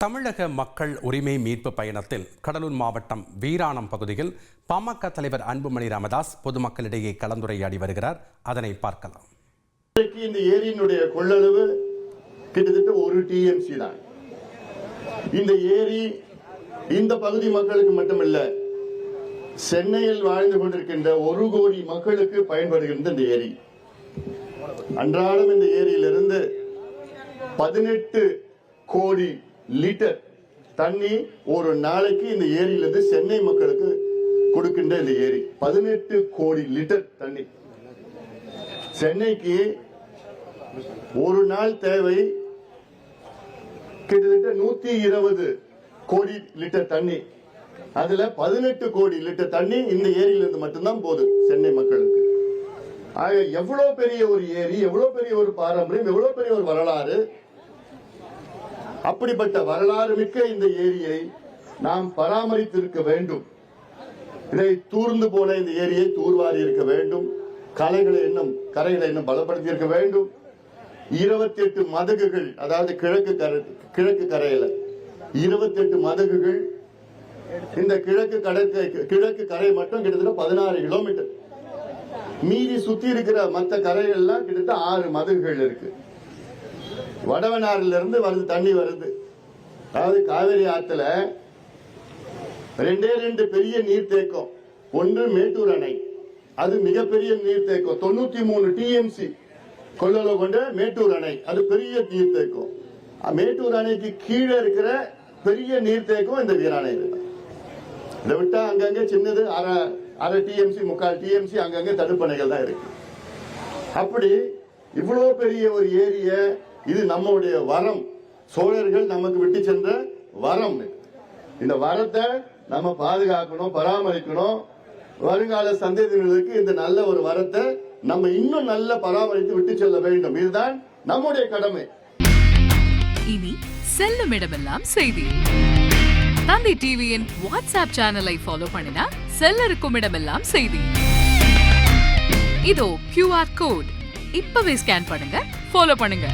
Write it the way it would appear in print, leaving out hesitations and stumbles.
தமிழக மக்கள் உரிமை மீட்பு பயணத்தில் கடலூர் மாவட்டம் வீராணம் பகுதியில் பாமக தலைவர் அன்புமணி ராமதாஸ் பொதுமக்களிடையே கலந்துரையாடி வருகிறார். அதனை பார்க்கலாம். இந்த ஏரியினுடைய கொள்ளளவு கிட்டத்தட்ட 1 TMC தான். இந்த ஏரி இந்த பகுதி மக்களுக்கு மட்டுமல்ல, சென்னையில் வாழ்ந்து கொண்டிருக்கின்ற 1 கோடி மக்களுக்கு பயன்படுகின்ற இந்த ஏரி. அன்றாடம் இந்த ஏரியிலிருந்து 18 கோடி லிட்டர் தண்ணி ஒரு நாளைக்கு இந்த ஏரியிலிருந்து சென்னை மக்களுக்கு கொடுக்கின்ற இந்த ஏரி 18 கோடி லிட்டர் தண்ணி. சென்னைக்கு ஒரு நாள் தேவை கிட்டத்தட்ட 120 கோடி லிட்டர் தண்ணி. அதுல 18 கோடி லிட்டர் தண்ணி இந்த ஏரியிலிருந்து மட்டும்தான் போகுது சென்னை மக்களுக்கு. எவ்வளவு பெரிய ஒரு ஏரி, எவ்வளவு பெரிய ஒரு பாரம்பரியம், எவ்வளவு பெரிய ஒரு வரலாறு. அப்படிப்பட்ட வரலாறு மிக்க இந்த ஏரியை நாம் பராமரித்திருக்க வேண்டும். இதை தூர்ந்து போன இந்த ஏரியை தூர்வாரி இருக்க வேண்டும். கரைகளை இன்னும் பலப்படுத்தி இருக்க வேண்டும். 28 மதகுகள், அதாவது கிழக்கு கரையில 28 மதகுகள். இந்த கிழக்கு கரை மட்டும் கிட்டத்தட்ட 16 கிலோமீட்டர். மீறி சுத்தி இருக்கிற மற்ற கரைகள்லாம் கிட்டத்தட்ட 6 மதகுகள் இருக்கு. வடவனாறுல இருந்து தண்ணி வருது. அதாவது காவிரி ஆத்துல 2 பெரிய நீர்த்தேக்கம். ஒன்று மேட்டூர் அணை, அது மிகப்பெரிய நீர்த்தேக்கம். 93 TMC கொள்ளளவு கொண்ட மேட்டூர் அணை, அது பெரிய நீர்த்தேக்கம். மேட்டூர் அணைக்கு கீழே இருக்கிற பெரிய நீர்த்தேக்கம் இந்த வீராணை. இதை விட்டா அங்கங்க சின்னது அரை TMC 3/4 TMC அங்கங்க தடுப்பணைகள் தான் இருக்கு. அப்படி இவ்வளவு பெரிய ஒரு ஏரிய, இது நம்முடைய வரம். சோழர்கள் நமக்கு விட்டு சென்ற வரம். இந்த வரத்தை நம்ம பாதுகாக்கணும், பராமரிக்கணும். வருங்கால சந்ததியினருக்கு இந்த நல்ல ஒரு வரத்தை நம்ம இன்னும் நல்ல பராமரித்து விட்டு செல்ல வேண்டும். இதுதான் நம்முடைய கடமை. இனி செல்லும் இடமெல்லாம் செய்தி. தந்தி டிவியின் வாட்ஸ்அப் சேனலை ஃபாலோ பண்ணினா செல்ல இருக்கும் இடமெல்லாம் செய்தி. இதோ QR கோட், இப்பவே ஸ்கேன் பண்ணுங்க, ஃபாலோ பண்ணுங்க.